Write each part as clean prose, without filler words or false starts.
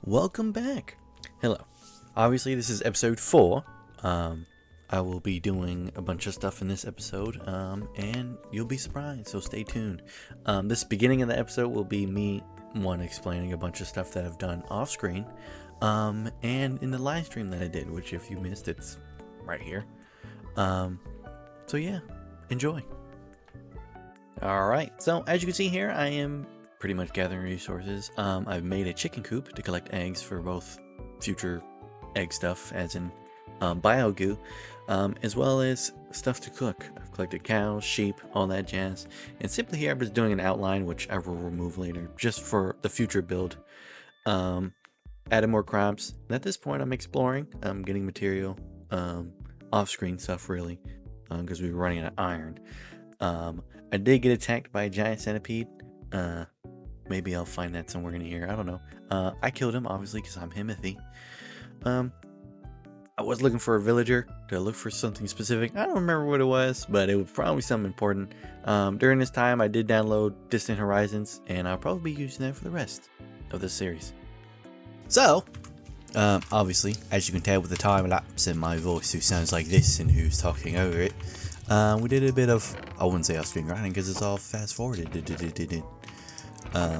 Welcome back. Hello. Obviously, this is episode 4. I will be doing a bunch of stuff in this episode, and you'll be surprised, so stay tuned. This beginning of the episode will be me, explaining a bunch of stuff that I've done off screen, and in the live stream that I did, which if you missed, it's right here. So yeah, enjoy. Alright, so as you can see here, I am pretty much gathering resources. I've made a chicken coop to collect eggs for both future egg stuff, as in bio goo, as well as stuff to cook. I've collected cows, sheep, all that jazz. And simply here, I'm just doing an outline, which I will remove later, just for the future build. Added more crops. And at this point, I'm exploring. I'm getting material, off-screen stuff, really, because we were running out of iron. I did get attacked by a giant centipede. Maybe I'll find that somewhere in here. I don't know. I killed him, obviously, because I'm Himothy. I was looking for a villager to look for something specific. I don't remember what it was, but it was probably something important. During this time, I did download Distant Horizons, and I'll probably be using that for the rest of this series. So, obviously, as you can tell with the time lapse in my voice, who sounds like this and who's talking over it, we did a bit of, I wouldn't say off-screen grinding because it's all fast-forwarded. I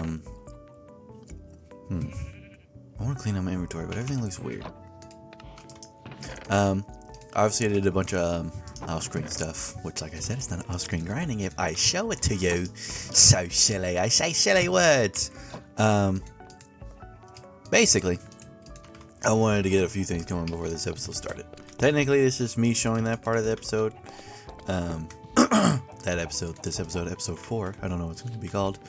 want to clean up my inventory, but everything looks weird. Obviously I did a bunch of off-screen stuff, which, like I said, it's not off-screen grinding if I show it to you. So silly, I say silly words. Basically, I wanted to get a few things going before this episode started. Technically, this is me showing that part of the episode. This episode, episode 4. I don't know what it's going to be called.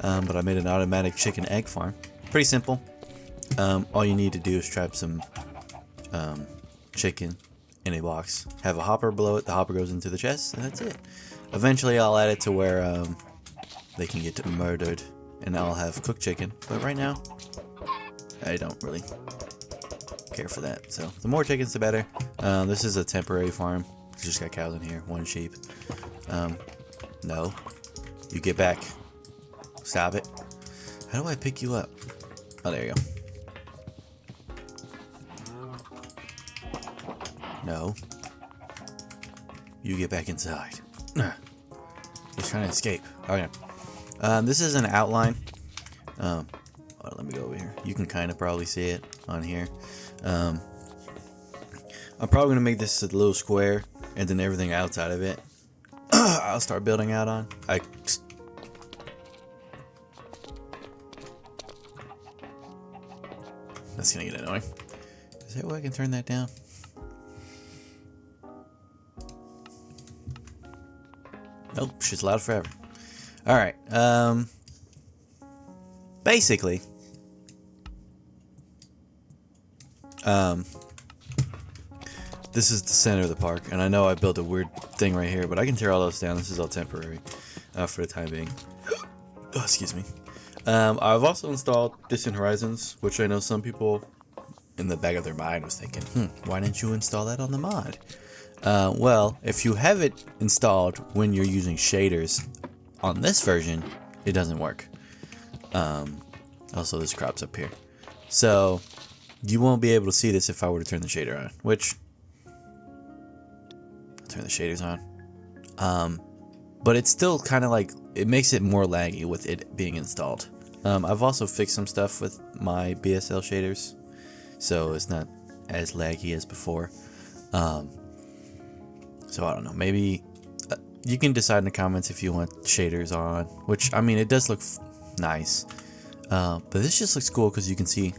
But I made an automatic chicken egg farm. Pretty simple. All you need to do is trap some chicken in a box. Have a hopper below it. The hopper goes into the chest, and that's it. Eventually, I'll add it to where they can get murdered, and I'll have cooked chicken. But right now, I don't really care for that. So the more chickens, the better. This is a temporary farm. Just got cows in here. 1 sheep. No. You get back. Stop it. How do I pick you up? Oh, there you go. No. You get back inside. He's trying to escape. Okay. This is an outline. Let me go over here. You can kind of probably see it on here. I'm probably going to make this a little square, and then everything outside of it I'll start building out on. That's gonna get annoying. Is there a way I can turn that down? Nope, shit's loud forever. Alright, basically, this is the center of the park, and I know I built a weird thing right here, but I can tear all those down. This is all temporary, for the time being. Oh, excuse me. I've also installed Distant Horizons, which I know some people in the back of their mind was thinking, why didn't you install that on the mod? Well, if you have it installed when you're using shaders on this version, it doesn't work. Also, this crop's up here. So, you won't be able to see this if I were to turn the shader on, which, I'll turn the shaders on. But it's still kind of like, it makes it more laggy with it being installed. I've also fixed some stuff with my BSL shaders, so it's not as laggy as before. So I don't know, maybe you can decide in the comments if you want shaders on, which, I mean, it does look nice. But this just looks cool because you can see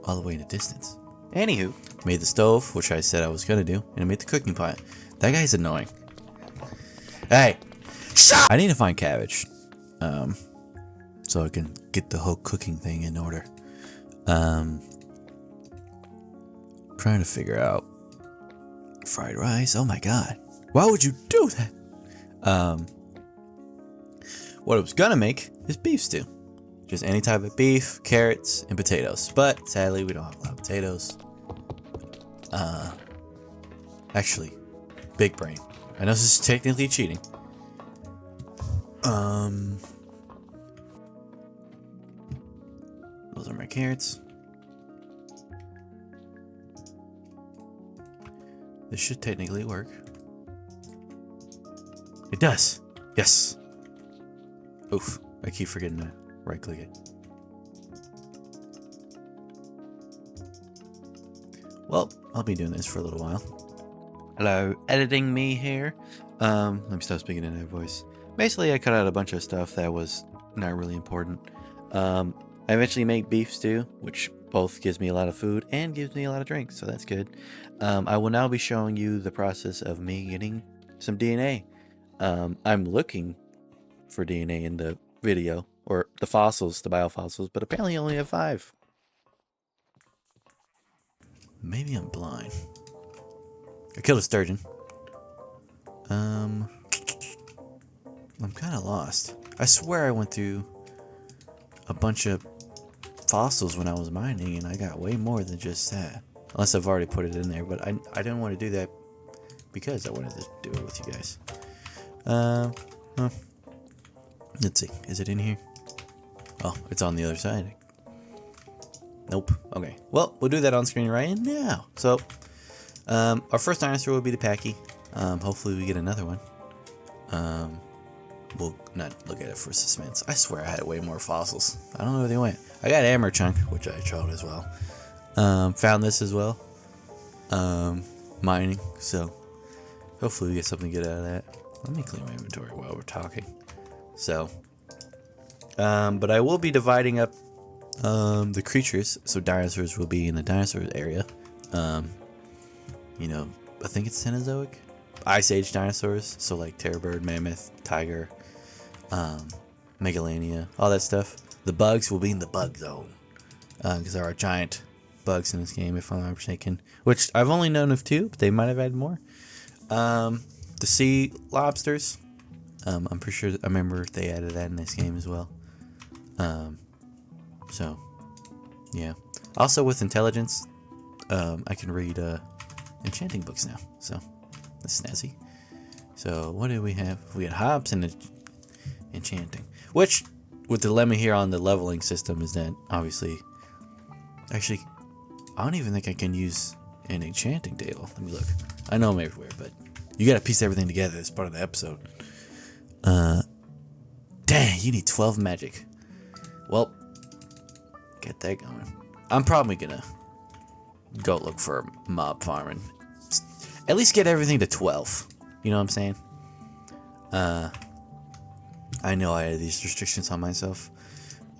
all the way in the distance. Anywho, made the stove, which I said I was going to do, and I made the cooking pot. That guy's annoying. Hey! I need to find cabbage, so I can get the whole cooking thing in order. Trying to figure out fried rice. Oh my god, why would you do that? What I was gonna make is beef stew, just any type of beef, carrots, and potatoes. But sadly, we don't have a lot of potatoes. Actually, big brain. I know this is technically cheating. Those are my carrots. This should technically work. It does. Yes. Oof. I keep forgetting to right click it. Well, I'll be doing this for a little while. Hello, editing me here. Let me stop speaking in that voice. Basically, I cut out a bunch of stuff that was not really important. I eventually made beef stew, which both gives me a lot of food and gives me a lot of drink, so that's good. I will now be showing you the process of me getting some DNA. I'm looking for DNA in the video, or the fossils, the biofossils, but apparently I only have 5. Maybe I'm blind. I killed a sturgeon. I'm kind of lost. I swear I went through a bunch of fossils when I was mining, and I got way more than just that. Unless I've already put it in there, but I didn't want to do that because I wanted to do it with you guys. Huh. Let's see. Is it in here? Oh, it's on the other side. Nope. Okay. Well, we'll do that on screen right now. So, our first dinosaur will be the Packy. Hopefully we get another one. We'll not look at it for suspense. I swear I had way more fossils. I don't know where they went. I got Hammer Chunk, which I showed as well. Found this as well. Mining. So, hopefully we get something good out of that. Let me clean my inventory while we're talking. So, but I will be dividing up the creatures. So dinosaurs will be in the dinosaur area. You know, I think it's Cenozoic. Ice Age dinosaurs. So like Terrorbird, Mammoth, Tiger, Megalania, all that stuff. The bugs will be in the bug zone. Because there are giant bugs in this game, if I'm not mistaken. Which I've only known of 2, but they might have added more. The sea lobsters. I'm pretty sure, I remember they added that in this game as well. So, yeah. Also with intelligence, I can read enchanting books now. So, that's snazzy. So, what do we have? We had hops and enchanting. Which, with the dilemma here on the leveling system is that, obviously, actually, I don't even think I can use an enchanting table. Let me look. I know I'm everywhere, but you gotta piece everything together as part of the episode. Dang, you need 12 magic. Well, get that going. I'm probably gonna go look for a mob farm and at least get everything to 12. You know what I'm saying? I know I had these restrictions on myself.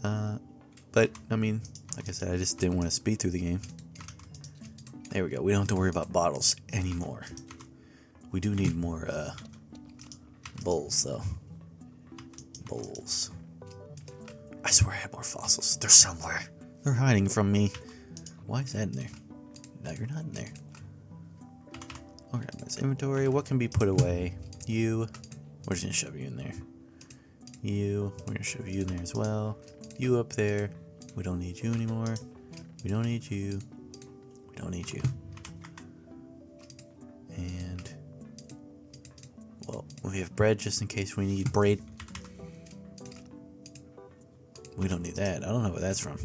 But, I mean, like I said, I just didn't want to speed through the game. There we go. We don't have to worry about bottles anymore. We do need more, bowls, though. Bowls. I swear I had more fossils. They're somewhere. They're hiding from me. Why is that in there? No, you're not in there. Organize inventory. What can be put away? You. We're just gonna shove you in there. You. We're gonna shove you in there as well. You up there. We don't need you anymore. We don't need you. We don't need you. And, well, we have bread just in case we need bread. We don't need that. I don't know where that's from.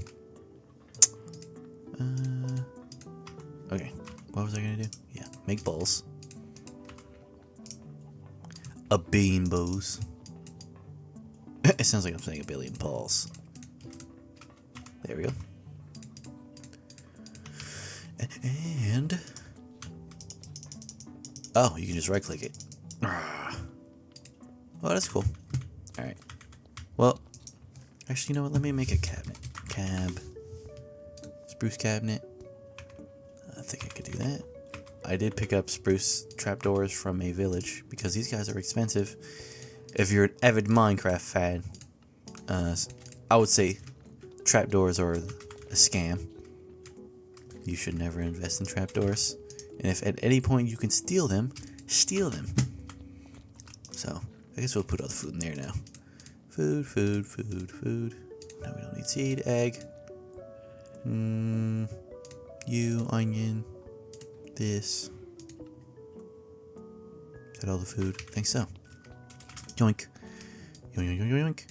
Okay. What was I gonna do? Yeah, make bowls. A bean booze. It sounds like I'm saying a billion balls. There we go. And oh, you can just right click it. Oh, that's cool. Alright. Well, actually, you know what? Let me make a cabinet. Spruce cabinet. I think I could do that. I did pick up spruce trapdoors from a village because these guys are expensive. If you're an avid Minecraft fan, I would say trapdoors are a scam. You should never invest in trapdoors. And if at any point you can steal them, steal them. So, I guess we'll put all the food in there now. Food. No, we don't need seed. Egg. You, onion. This. Is that all the food? I think so. Yoink. Yoink, yoink, yoink.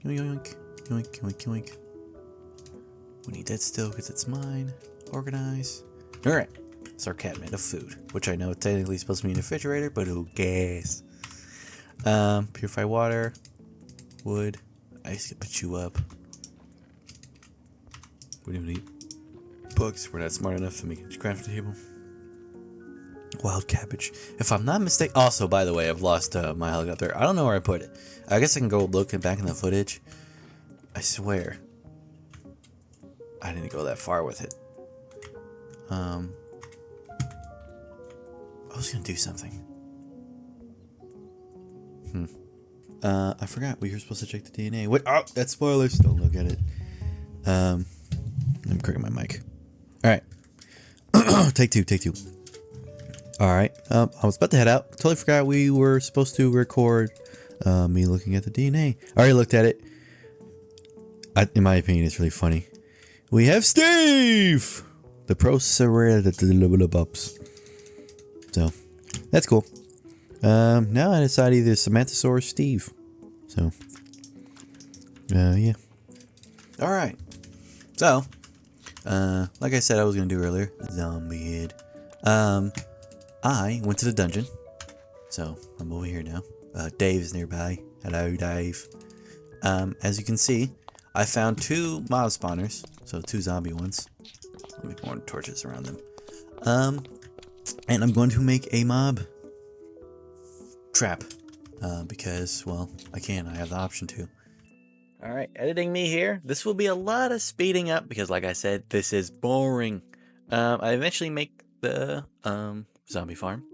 Yoink, yoink. Yoink, yoink, yoink. We need that still because it's mine. Organize. Alright. It's our cabinet of food, which I know it's technically supposed to be in a refrigerator, but who cares? Purified water, wood. I used to put you up. We don't need books. We're not smart enough to make a crafting table. Wild cabbage. If I'm not mistaken. Also, by the way, I've lost my helicopter. I don't know where I put it. I guess I can go look back in the footage. I swear, I didn't go that far with it. I was gonna do something. I forgot we were supposed to check the DNA. What? Oh, that's spoilers. Don't look at it. I'm cracking my mic. All right. Take two. All right. I was about to head out. Totally forgot we were supposed to record me looking at the DNA. I already looked at it. In my opinion, it's really funny. We have Steve, the processor. So that's cool. Now I decided either Samantha or Steve. So, yeah. All right. So, like I said, I was gonna do earlier, zombie head. I went to the dungeon. So I'm over here now. Dave is nearby. Hello, Dave. As you can see, I found 2 mob spawners, so 2 zombie ones. Let me make more torches around them. And I'm going to make a mob trap, because, well, I can. I have the option to. All right, editing me here. This will be a lot of speeding up because, like I said, this is boring. I eventually make the zombie farm.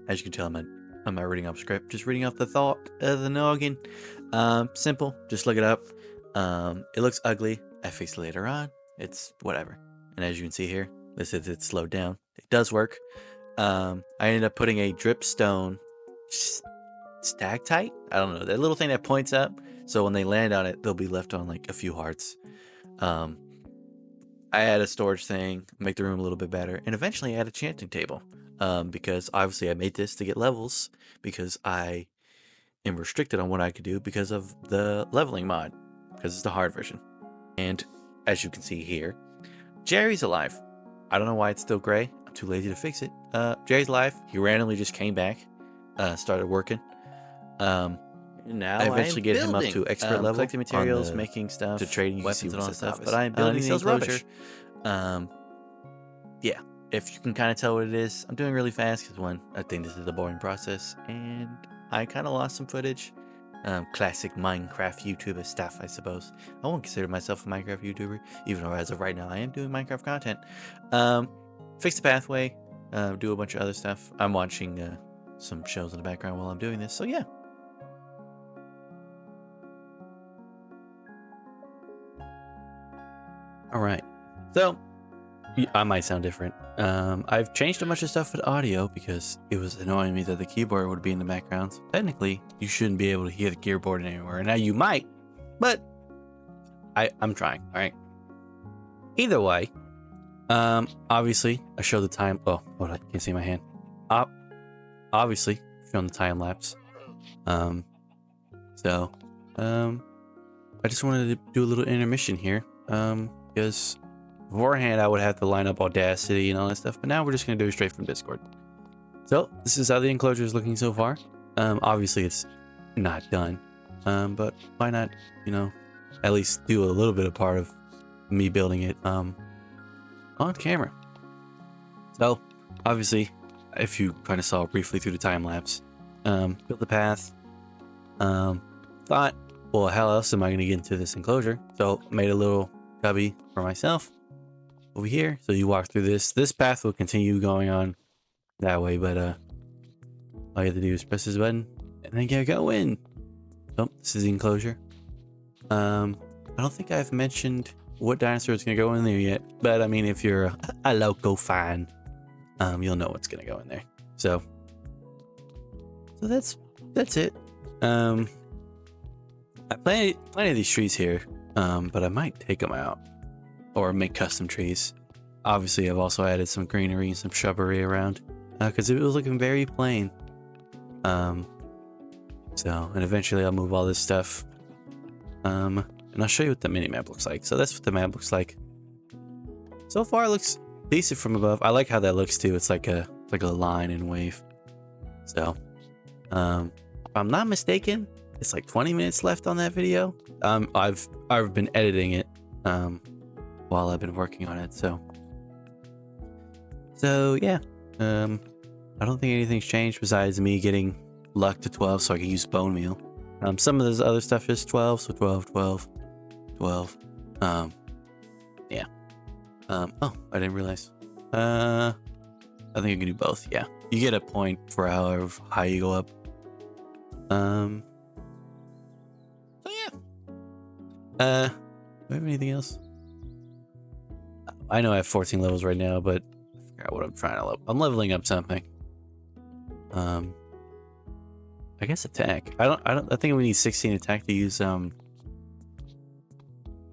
As you can tell, I'm not reading off script, just reading off the thought of the noggin. Simple, just look it up. It looks ugly. I fix it later on. It's whatever. And as you can see here, this is it's slowed down. It does work. I ended up putting a dripstone stalactite. I don't know, that little thing that points up. So when they land on it, they'll be left on like a few hearts. I add a storage thing, make the room a little bit better, and eventually add a chanting table. Because obviously I made this to get levels because I am restricted on what I could do because of the leveling mod, because it's the hard version. And as you can see here, Jerry's alive. I don't know why it's still gray. I'm too lazy to fix it. Jerry's alive. He randomly just came back, started working. Now I eventually get him up to expert level, collecting materials, making stuff, to trading weapons and all that stuff. But I'm building the enclosure. Yeah, if you can kind of tell what it is, I'm doing really fast because one, I think this is a boring process, and I kind of lost some footage. Classic Minecraft YouTuber stuff, I suppose. I won't consider myself a Minecraft YouTuber, even though as of right now I am doing Minecraft content. Fix the pathway, do a bunch of other stuff. I'm watching some shows in the background while I'm doing this, so yeah. All right, so I might sound different. I've changed a bunch of stuff with audio because it was annoying me that the keyboard would be in the background. So technically, you shouldn't be able to hear the keyboard anywhere. Now you might, but I'm trying. All right. Either way, obviously I show the time. Oh, hold on, can't see my hand. Obviously showing the time lapse. I just wanted to do a little intermission here. Because beforehand I would have to line up Audacity and all that stuff, but now we're just going to do it straight from Discord. So this is how the enclosure is looking so far. Obviously it's not done, but why not, you know, at least do a little bit of part of me building it on camera. So obviously, if you kind of saw briefly through the time lapse, built the path, thought, well, how else am I going to get into this enclosure? So made a little cubby for myself over here. So you walk through this path will continue going on that way, but all you have to do is press this button and then get going. So this is the enclosure. I don't think I've mentioned what dinosaur is going to go in there yet, but I mean, if you're a local fan, you'll know what's going to go in there. So that's it. I planted plenty of these trees here, but I might take them out or make custom trees. Obviously, I've also added some greenery and some shrubbery around because it was looking very plain. And eventually I'll move all this stuff. And I'll show you what the mini map looks like. So that's what the map looks like. So far, it looks decent from above. I like how that looks too. It's like a line and wave. So, if I'm not mistaken, it's like 20 minutes left on that video. I've been editing it while I've been working on it. So yeah. I don't think anything's changed besides me getting luck to 12 so I can use bone meal. Some of this other stuff is 12, so 12, 12, 12. Yeah. Oh, I didn't realize. I think you can do both. Yeah, you get a point for however high you go up. So yeah. Do I have anything else? I know I have 14 levels right now, but I forgot what I'm trying to level. I'm leveling up something. I guess attack. I think we need 16 attack to use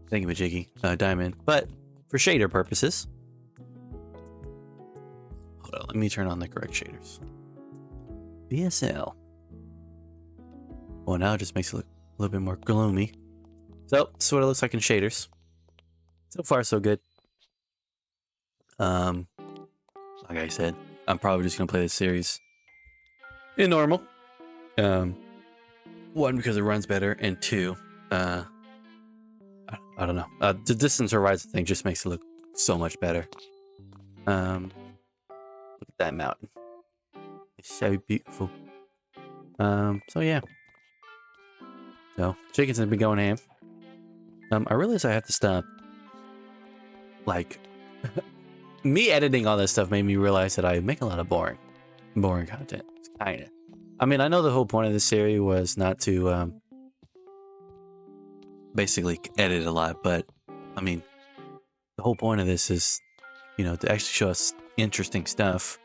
thingamajiggy, diamond. But for shader purposes, hold on, let me turn on the correct shaders. BSL. Well, now it just makes it look a little bit more gloomy. So this is what it looks like in shaders. So far, so good. Like I said, I'm probably just gonna play this series in normal. One, because it runs better, and two, I don't know. The distance horizon thing just makes it look so much better. Look at that mountain. It's so beautiful. So yeah. So chickens have been going ham. I realize I have to stop. Like, me editing all this stuff made me realize that I make a lot of boring content. Kinda. I mean, I know the whole point of this series was not to basically edit a lot, but I mean, the whole point of this is, you know, to actually show us interesting stuff.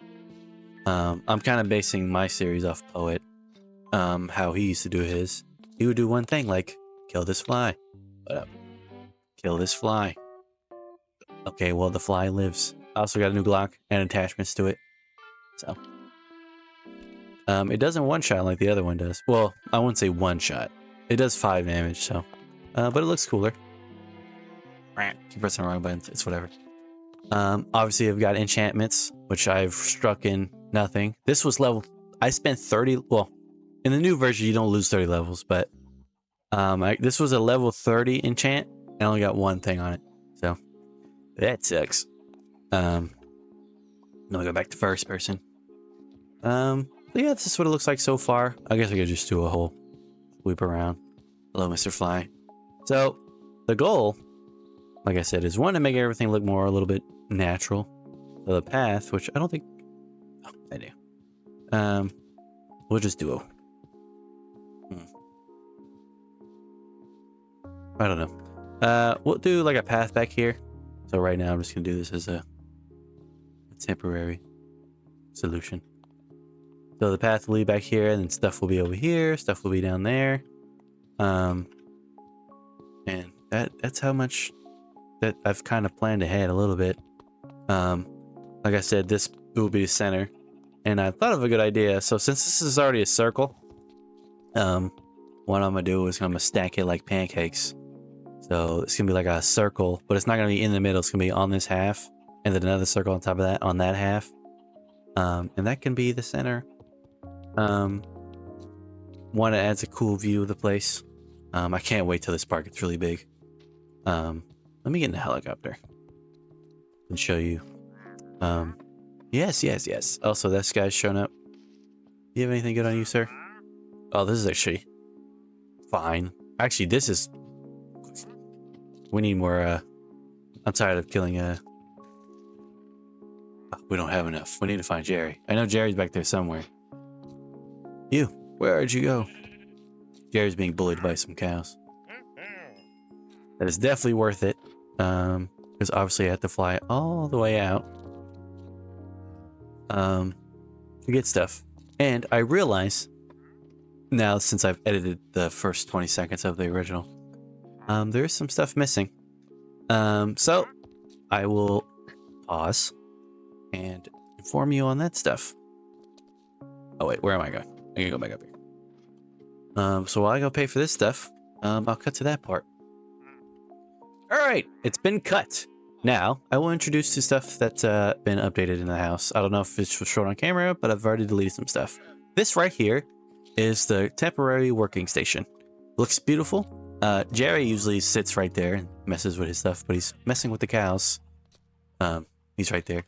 I'm kind of basing my series off Poet, how he used to do his. He would do one thing, like kill this fly. What up? Kill this fly. Okay, well, the fly lives. I also got a new Glock and attachments to it. So, it doesn't one-shot like the other one does. Well, I wouldn't say one-shot. It does 5 damage, so. But it looks cooler. Keep pressing the wrong buttons. It's whatever. Obviously, I've got enchantments, which I've struck in nothing. This was level... I spent 30... Well, in the new version, you don't lose 30 levels, but... this was a level 30 enchant, and I only got one thing on it. So, that sucks. Now we go back to first person. Yeah, this is what it looks like so far. I guess I could just do a whole sweep around. Hello, Mr. Fly. So, the goal, like I said, is one, to make everything look more a little bit natural. So the path, which I don't think... Oh, I do. We'll just do a... I don't know. We'll do like a path back here. So right now I'm just going to do this as a temporary solution. So the path will lead back here, and then stuff will be over here, stuff will be down there. And that's how much that I've kind of planned ahead a little bit. Like I said, this will be the center, and I thought of a good idea. So since this is already a circle, what I'm gonna do is I'm gonna stack it like pancakes. So it's gonna be like a circle, but it's not gonna be in the middle. It's gonna be on this half, and then another circle on top of that on that half. And that can be the center. One, it adds a cool view of the place. I can't wait till this park gets really big. Let me get in the helicopter and show you. Yes. Also, this guy's shown up. Do you have anything good on you, sir? Oh, this is actually fine. Actually, this is... We need more, I'm tired of killing, we don't have enough. We need to find Jerry. I know Jerry's back there somewhere. You, where'd you go? Jerry's being bullied by some cows. That is definitely worth it. Because obviously I have to fly all the way out. To get stuff. And I realize now, since I've edited the first 20 seconds of the original, there is some stuff missing. So I will pause and inform you on that stuff. Oh wait, where am I going? I'm gonna go back up here. So while I go pay for this stuff, I'll cut to that part. All right, it's been cut. Now, I will introduce the stuff that's been updated in the house. I don't know if it's shown on camera, but I've already deleted some stuff. This right here is the temporary working station. Looks beautiful. Jerry usually sits right there and messes with his stuff, but he's messing with the cows. He's right there.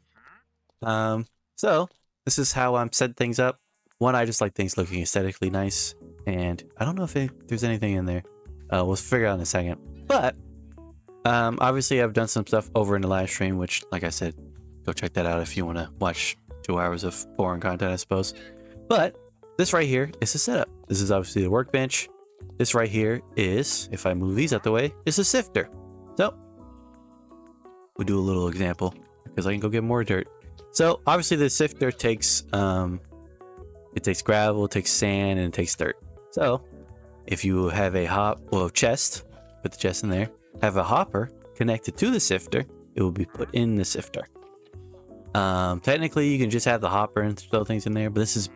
So this is how I'm setting things up. One, I just like things looking aesthetically nice, and I don't know if there's anything in there. We'll figure out in a second. But obviously I've done some stuff over in the live stream, which, like I said, go check that out if you want to watch 2 hours of boring content, I suppose. But this right here is the setup. This is obviously the workbench. This right here is, if I move these out the way, is a sifter. So we'll do a little example because I can go get more dirt. So obviously the sifter takes it takes gravel, it takes sand, and it takes dirt. So if you have a chest, put the chest in there, have a hopper connected to the sifter, it will be put in the sifter. Technically you can just have the hopper and throw things in there, but this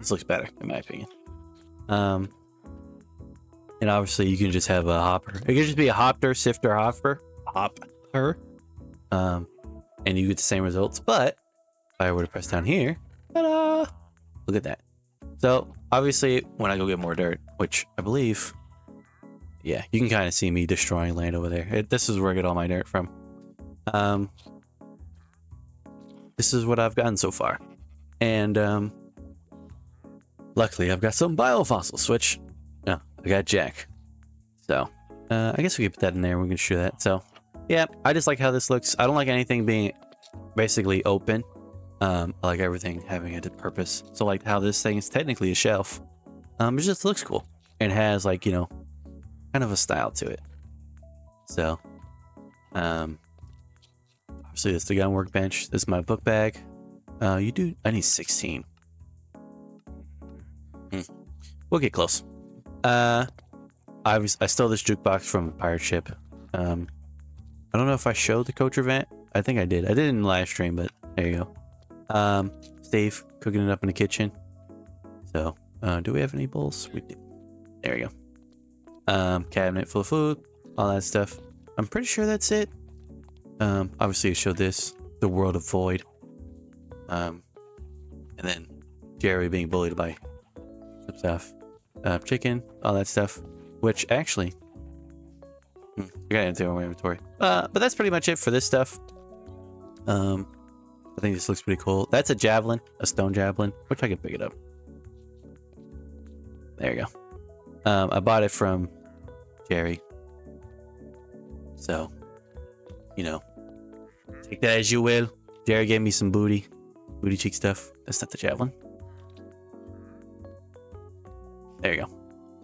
looks better in my opinion. And obviously you can just have a hopper. It could just be a hopper, sifter, hopper. And you get the same results. But if I were to press down here, ta-da! Look at that. So obviously when I go get more dirt, which I believe, yeah, you can kind of see me destroying land over there. This is where I get all my dirt from. This is what I've gotten so far. And luckily I've got some biofossils, which I got Jack. So I guess we could put that in there. We can show that. So yeah, I just like how this looks. I don't like anything being basically open. I like everything having a purpose. So like how this thing is technically a shelf. It just looks cool. It has like, you know, kind of a style to it. So obviously this is the gun workbench. This is my book bag. I need 16. We'll get close. I stole this jukebox from a pirate ship. I don't know if I showed the coach event. I think I did. I did it in the live stream, but there you go. Steve cooking it up in the kitchen. So, do we have any bowls? We do. There we go. Cabinet full of food, all that stuff. I'm pretty sure that's it. Obviously I showed this, the world of void. And then Jerry being bullied by some stuff. Chicken, all that stuff, which actually I got into my inventory. But that's pretty much it for this stuff. I think this looks pretty cool. That's a javelin, a stone javelin, which I can pick it up. There you go. I bought it from Jerry. So, you know, take that as you will. Jerry gave me some booty cheek stuff. That's not the javelin. There you go.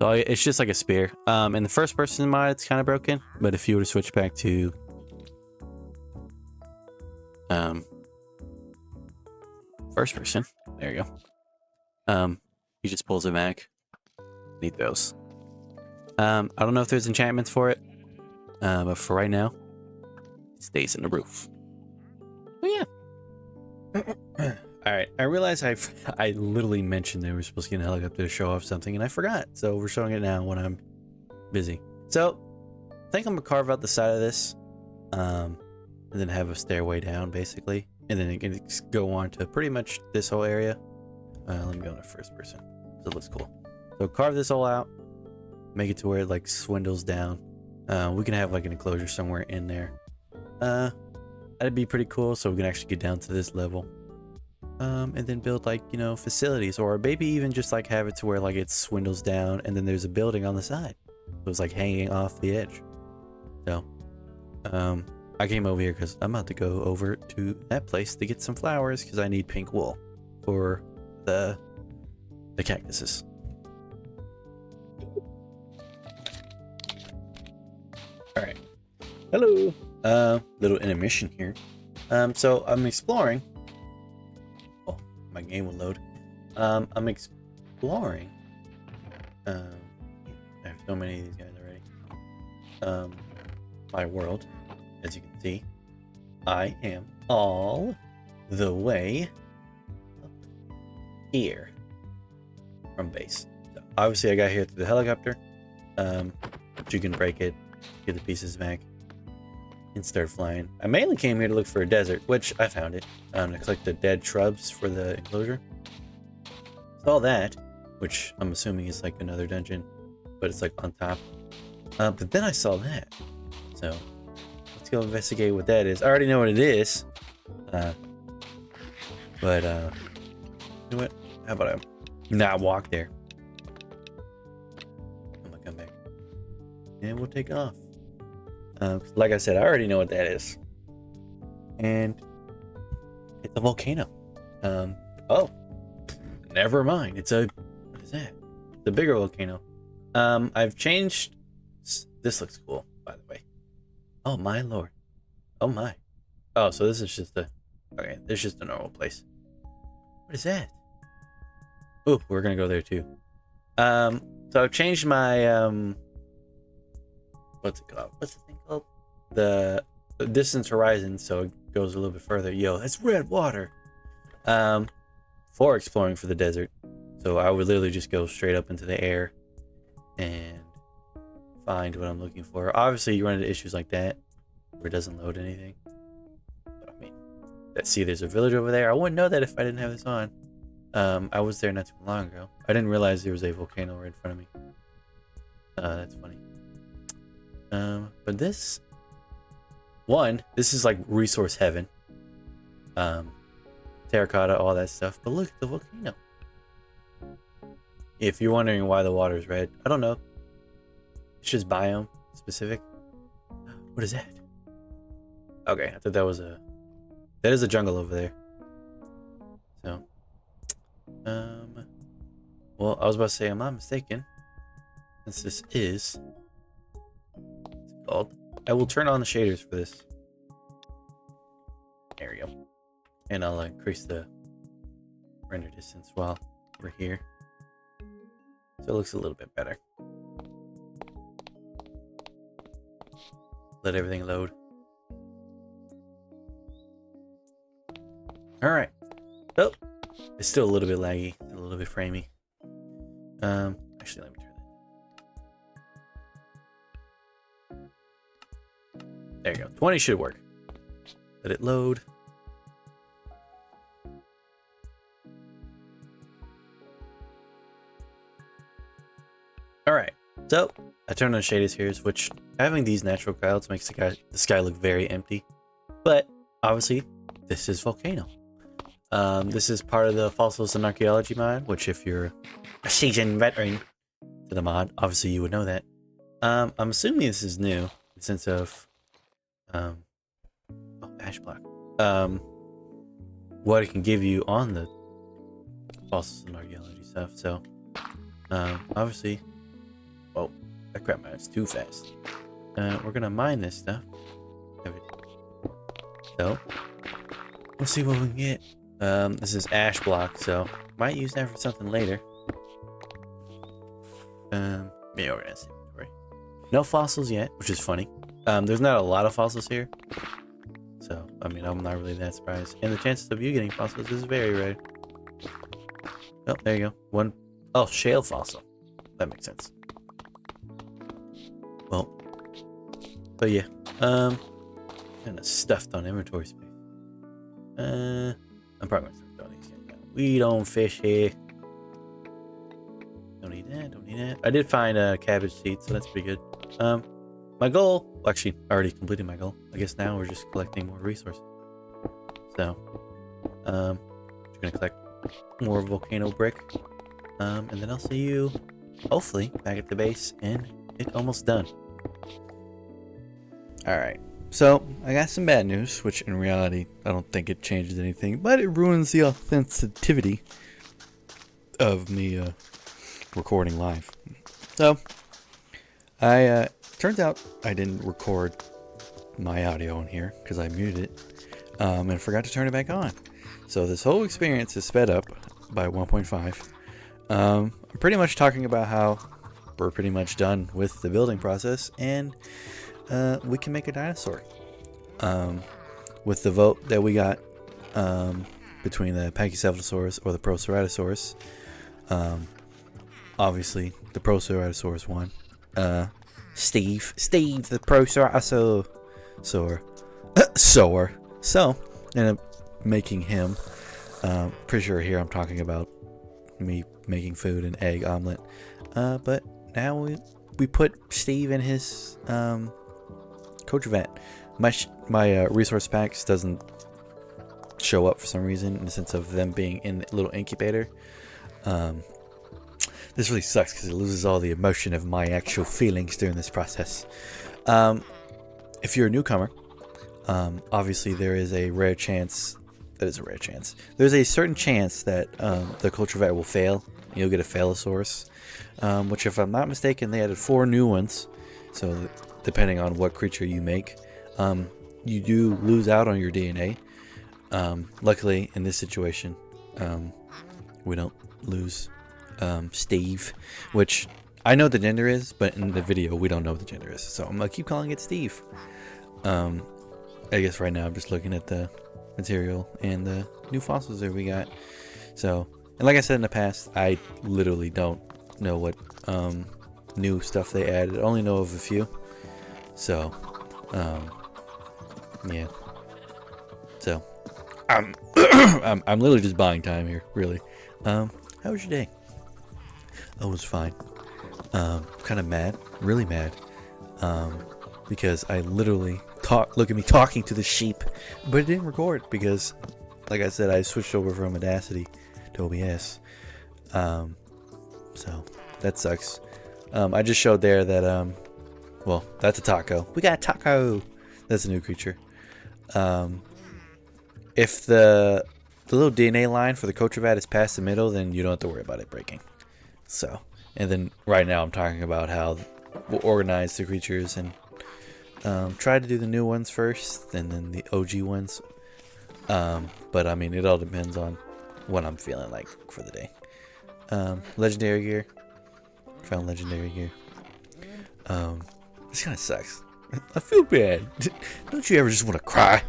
So it's just like a spear. In the first person mod, it's kind of broken. But if you were to switch back to first person, there you go. He just pulls it back. Need those. I don't know if there's enchantments for it. But for right now, it stays in the roof. Oh yeah. All right, I realize I literally mentioned they were supposed to get a helicopter to show off something, and I forgot. So we're showing it now when I'm busy. So I think I'm gonna carve out the side of this, and then have a stairway down, basically, and then it can go on to pretty much this whole area. Let me go in the first person, so it looks cool. So carve this all out, make it to where it like swindles down. We can have like an enclosure somewhere in there. That'd be pretty cool. So we can actually get down to this level. And then build like, you know, facilities, or maybe even just like have it to where like it swindles down and then there's a building on the side. So it's like hanging off the edge. So, I came over here because I'm about to go over to that place to get some flowers because I need pink wool for the cactuses. All right. Hello. Little intermission here. So I'm exploring. My game will load. I'm exploring. I have so many of these guys already. My world, as you can see, I am all the way up here from base. So obviously, I got here through the helicopter. But you can break it, get the pieces back. and started flying. I mainly came here to look for a desert, which I found it. To collect the dead shrubs for the enclosure. Saw that, which I'm assuming is like another dungeon, but it's like on top. But then I saw that. So let's go investigate what that is. I already know what it is. But you know what? How about I not walk there? I'm gonna come back. And we'll take off. Like I said, I already know what that is. And it's a volcano. Oh, never mind. It's a, what is that? The bigger volcano. I've changed. This looks cool, by the way. Oh my lord. Oh my. Oh, so this is just a, okay, this is just a normal place. What is that? Oh, we're gonna go there too. So I've changed my, what's it called? What's the thing called? The distance horizon, so it goes a little bit further. Yo, that's red water. For exploring for the desert. So I would literally just go straight up into the air and find what I'm looking for. Obviously, you run into issues like that where it doesn't load anything. But I mean, see, there's a village over there. I wouldn't know that if I didn't have this on. I was there not too long ago. I didn't realize there was a volcano right in front of me. That's funny. But this is like resource heaven. Terracotta, all that stuff. But look at the volcano. If you're wondering why the water is red, I don't know. It's just biome specific. What is that? Okay, I thought that was that is a jungle over there. So, well, I was about to say, I'm not mistaken. Since this is, what's it called? I will turn on the shaders for this. There we go. And I'll increase the render distance while we're here. So it looks a little bit better. Let everything load. Alright. Oh, it's still a little bit laggy, a little bit framey. Actually, let me turn that. There you go. 20 should work. Let it load. Alright, so I turned on shaders here, which having these natural clouds makes the sky look very empty. But obviously, this is volcano. This is part of the fossils and archaeology mod, which if you're a seasoned veteran to the mod, obviously you would know that. I'm assuming this is new in the sense of ash block. What it can give you on the fossils and archaeology stuff. So obviously, well, that crap man, it's too fast. We're gonna mine this stuff. So we'll see what we can get. This is ash block, so might use that for something later. Yeah, we're gonna see. No fossils yet, which is funny. There's not a lot of fossils here, so I mean, I'm not really that surprised. And the chances of you getting fossils is very rare. Oh, there you go. One. Oh, shale fossil. That makes sense. Well, but yeah, kind of stuffed on inventory space. I'm probably gonna start throwing these guys down. We don't fish here. Don't need that. Don't need that. I did find a cabbage seed, so that's pretty good. My goal, well, actually, I already completed my goal. I guess now we're just collecting more resources. So, we're gonna collect more volcano brick, and then I'll see you, hopefully, back at the base, and it's almost done. All right. So, I got some bad news, which in reality, I don't think it changes anything, but it ruins the authenticity of me recording live. So, turns out I didn't record my audio in here because I muted it and forgot to turn it back on. So, this whole experience is sped up by 1.5. I'm pretty much talking about how we're pretty much done with the building process and we can make a dinosaur. With the vote that we got between the Pachycephalosaurus or the Proceratosaurus, obviously the Proceratosaurus won. Steve the Proceratosaurus. So, ended up making him. Pretty sure here I'm talking about me making food and egg omelet. But now we put Steve in his Enclosure vat. My resource packs doesn't show up for some reason in the sense of them being in the little incubator. This really sucks because it loses all the emotion of my actual feelings during this process. If you're a newcomer, obviously there is a rare chance. There's a certain chance that the Enclosure vat will fail. You'll get a Failosaurus, which, if I'm not mistaken, they added 4 new ones. So depending on what creature you make, you do lose out on your DNA. Luckily, in this situation, we don't lose Steve, which I know the gender is, but in the video we don't know what the gender is. So I'm gonna keep calling it Steve. I guess right now I'm just looking at the material and the new fossils that we got. So, and like I said in the past, I literally don't know what new stuff they added. I only know of a few. So, yeah. So, I'm literally just buying time here, really. How was your day? Oh, it was fine. Kind of mad, really mad, because I literally look at me talking to the sheep, but it didn't record because, like I said, I switched over from Audacity to OBS. So that sucks. I just showed there that well, that's a taco. We got a taco. That's a new creature. If the little DNA line for the Enclosure vat is past the middle, then you don't have to worry about it breaking. So, and then right now I'm talking about how we'll organize the creatures and try to do the new ones first and then the OG ones. But I mean, it all depends on what I'm feeling like for the day. Legendary gear. Found legendary gear. This kind of sucks. I feel bad. Don't you ever just want to cry?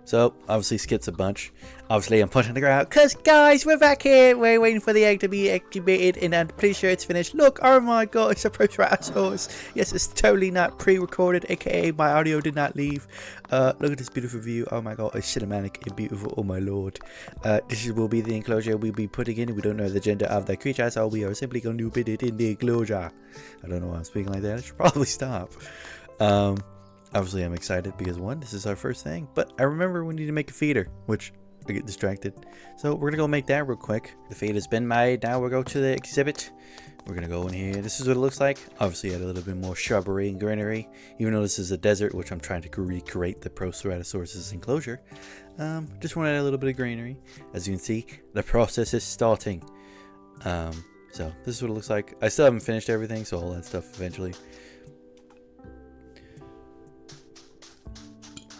So, obviously, skits a bunch. Obviously, I'm punching the ground. Because, guys, we're back here. We're waiting for the egg to be incubated. And I'm pretty sure it's finished. Look, oh my god, it's a Proceratosaurus. Yes, it's totally not pre-recorded. AKA, my audio did not leave. Look at this beautiful view. Oh my god, it's cinematic and beautiful. Oh my lord. This will be the enclosure we'll be putting in. We don't know the gender of the creature, so we are simply going to put it in the enclosure. I don't know why I'm speaking like that. I should probably stop. Obviously, I'm excited because, one, this is our first thing. But I remember we need to make a feeder, which I get distracted. So we're going to go make that real quick. The feed has been made. Now we'll go to the exhibit. We're going to go in here. This is what it looks like. Obviously, add a little bit more shrubbery and greenery. Even though this is a desert, which I'm trying to recreate the Proceratosaurus enclosure. Just want to add a little bit of greenery. As you can see, the process is starting. So this is what it looks like. I still haven't finished everything, so all that stuff eventually.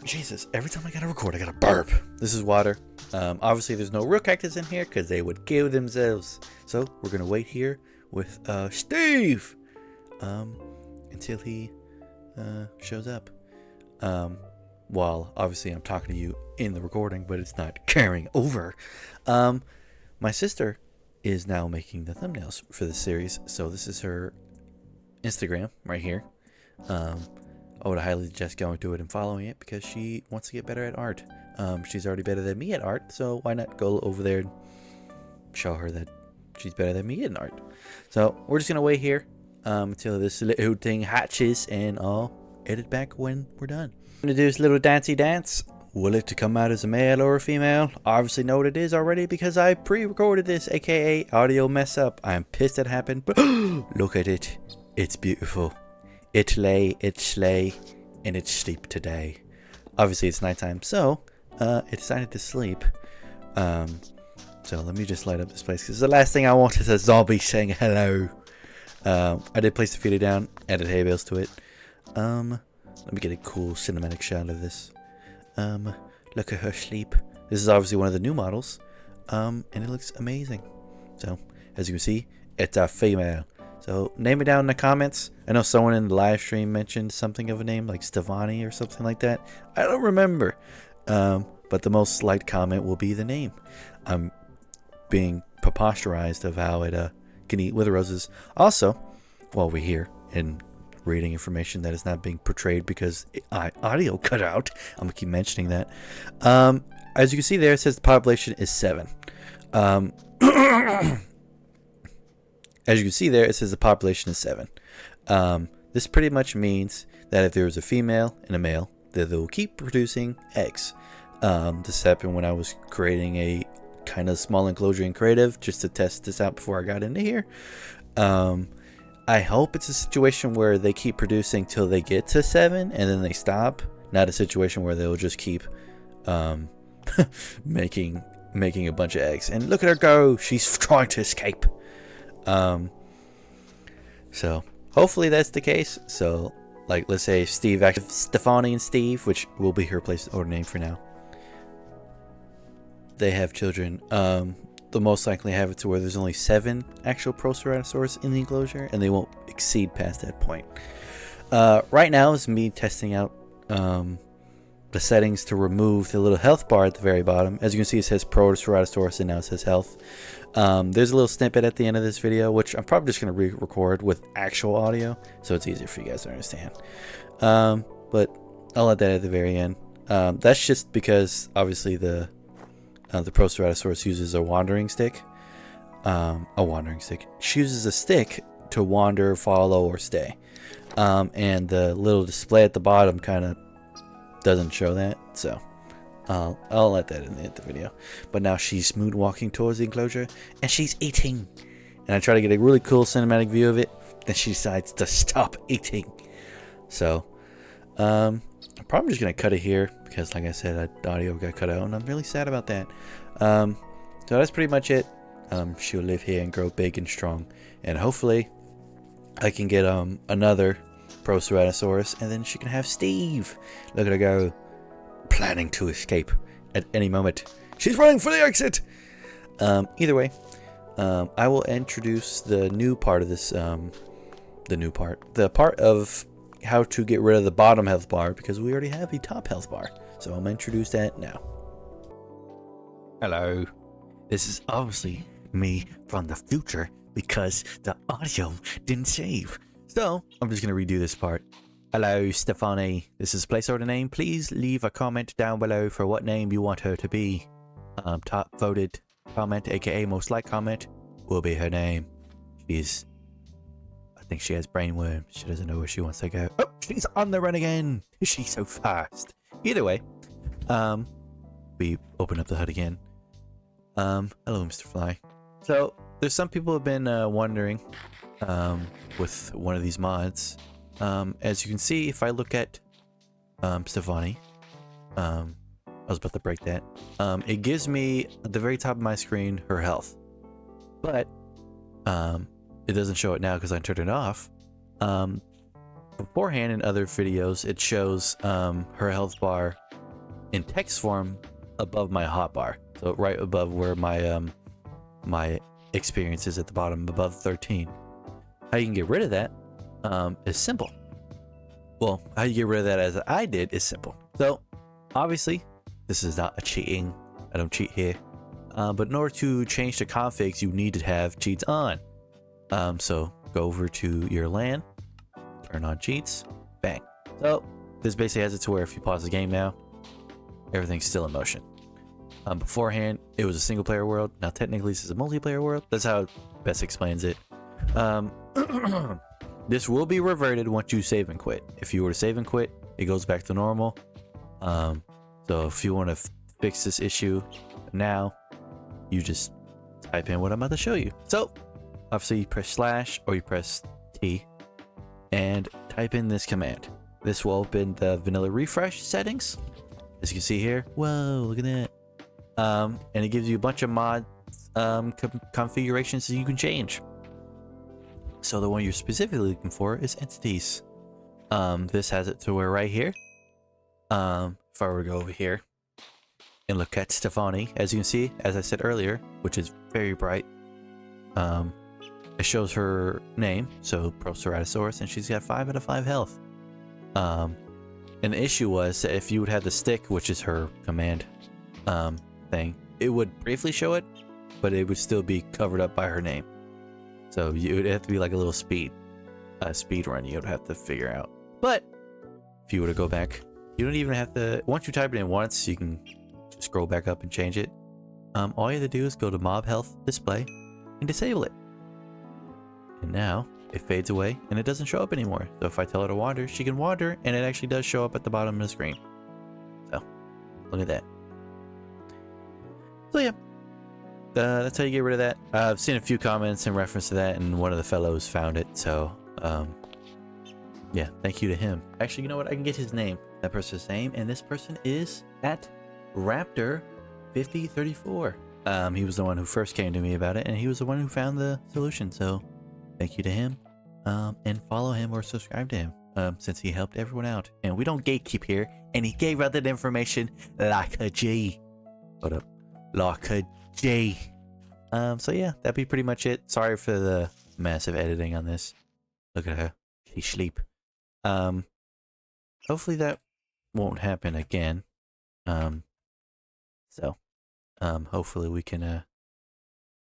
Jesus, every time I gotta record, I gotta burp. This is water. Obviously, there's no real cactus in here because they would kill themselves. So we're gonna wait here with Steve until he shows up. While obviously I'm talking to you in the recording, but it's not carrying over. My sister is now making the thumbnails for this series, so this is her Instagram right here. I would highly suggest going to it and following it because she wants to get better at art. She's already better than me at art, so why not go over there and show her that she's better than me in art. So we're just gonna wait here until this little thing hatches, and I'll edit back when we're done. I'm gonna do this little dancey dance. Will it to come out as a male or a female? I obviously know what it is already because I pre-recorded this, aka audio mess up. I'm pissed it happened, but look at it. It's beautiful. It lay, it slay, and it sleep today. Obviously, it's nighttime, so it decided to sleep. So let me just light up this place because the last thing I want is a zombie saying hello. I did place the feeder down, added hay bales to it. Let me get a cool cinematic shot of this. Look at her sleep. This is obviously one of the new models, and it looks amazing. So as you can see, it's a female. So name it down in the comments. I know someone in the live stream mentioned something of a name like Stefani or something like that. I don't remember. But the most liked comment will be the name. I'm being preposterized of how it can eat wither roses. Also, while we're here and reading information that is not being portrayed because audio cut out. I'm gonna keep mentioning that. As you can see there, it says the population is 7. As you can see there, it says the population is 7. This pretty much means that if there was a female and a male, that they will keep producing eggs. This happened when I was creating a kind of small enclosure in creative just to test this out before I got into here. I hope it's a situation where they keep producing till they get to 7 and then they stop. Not a situation where they'll just keep making a bunch of eggs. And look at her go! She's trying to escape. So hopefully that's the case. So like, let's say Stefani and Steve, which will be her place or name for now, they have children. They'll most likely have it to where there's only 7 actual Proceratosaurus in the enclosure, and they won't exceed past that point. Right now is me testing out the settings to remove the little health bar at the very bottom. As you can see, it says Proceratosaurus and now it says health. There's a little snippet at the end of this video, which I'm probably just going to re-record with actual audio, so it's easier for you guys to understand. But I'll add that at the very end. That's just because obviously the Proceratosaurus uses a wandering stick. She uses a stick to wander, follow, or stay. And the little display at the bottom kind of doesn't show that, so I'll let that in the video. But now she's moonwalking towards the enclosure, and she's eating. And I try to get a really cool cinematic view of it. Then she decides to stop eating. So I'm probably just gonna cut it here because, like I said, the audio got cut out, and I'm really sad about that. So that's pretty much it. She'll live here and grow big and strong, and hopefully I can get another Proceratosaurus, and then she can have Steve. Look at her go, planning to escape at any moment. She's running for the exit. Either way, I will introduce the new part of this. The part of how to get rid of the bottom health bar, because we already have a top health bar. So I'm gonna introduce that now. Hello, this is obviously me from the future because the audio didn't save. So I'm just gonna redo this part. Hello, Stefani. This is placeholder name. Please leave a comment down below for what name you want her to be. Top voted comment, aka most liked comment, will be her name. I think she has brainworm. She doesn't know where she wants to go. Oh, she's on the run again. She's so fast. Either way, we open up the HUD again. Hello, Mr. Fly. So there's some people have been wondering with one of these mods. As you can see, if I look at Stefani, I was about to break that. It gives me at the very top of my screen her health, but it doesn't show it now because I turned it off. Beforehand in other videos, it shows her health bar in text form above my hotbar, so right above where my my experience is at the bottom, above 13. How you can get rid of that is simple. Well, how you get rid of that as I did is simple. So obviously this is not a cheating. I don't cheat here. But in order to change the configs, you need to have cheats on. So go over to your LAN, turn on cheats, bang. So this basically has it to where if you pause the game now, everything's still in motion. Beforehand, it was a single player world. Now technically this is a multiplayer world. That's how it best explains it. This will be reverted once you save and quit. If you were to save and quit, it goes back to normal. So if you want to fix this issue now, you just type in what I'm about to show you. So obviously you press slash or you press T and type in this command. This will open the vanilla refresh settings. As you can see here, whoa, look at that. And it gives you a bunch of mod configurations that you can change. So the one you're specifically looking for is entities. This has it to where right here, if I were to go over here and look at Stefani, as you can see, as I said earlier, which is very bright, it shows her name, so Proceratosaurus, and she's got 5 out of 5 health. And the issue was that if you would have the stick, which is her command thing, it would briefly show it, but it would still be covered up by her name. So it would have to be like a little speed. a speed run you would have to figure out. But if you were to go back, you don't even have to. Once you type it in once, you can scroll back up and change it. All you have to do is go to mob health display and disable it. And now it fades away and it doesn't show up anymore. So if I tell her to wander, she can wander, and it actually does show up at the bottom of the screen. So look at that. So yeah, that's how you get rid of that. I've seen a few comments in reference to that, and one of the fellows found it. So yeah, thank you to him. Actually, you know what? I can get his name. That person's name, and this person is at Raptor5034. He was the one who first came to me about it, and he was the one who found the solution. So thank you to him. And follow him or subscribe to him, since he helped everyone out. And we don't gatekeep here, and he gave out that information like a G. Hold up. Like a G. So yeah, that'd be pretty much it. Sorry for the massive editing on this. Look at her. She sleep. Hopefully that won't happen again. Hopefully we can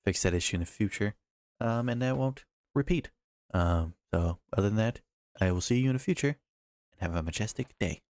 fix that issue in the future. And that won't repeat. So other than that, I will see you in the future, and have a majestic day.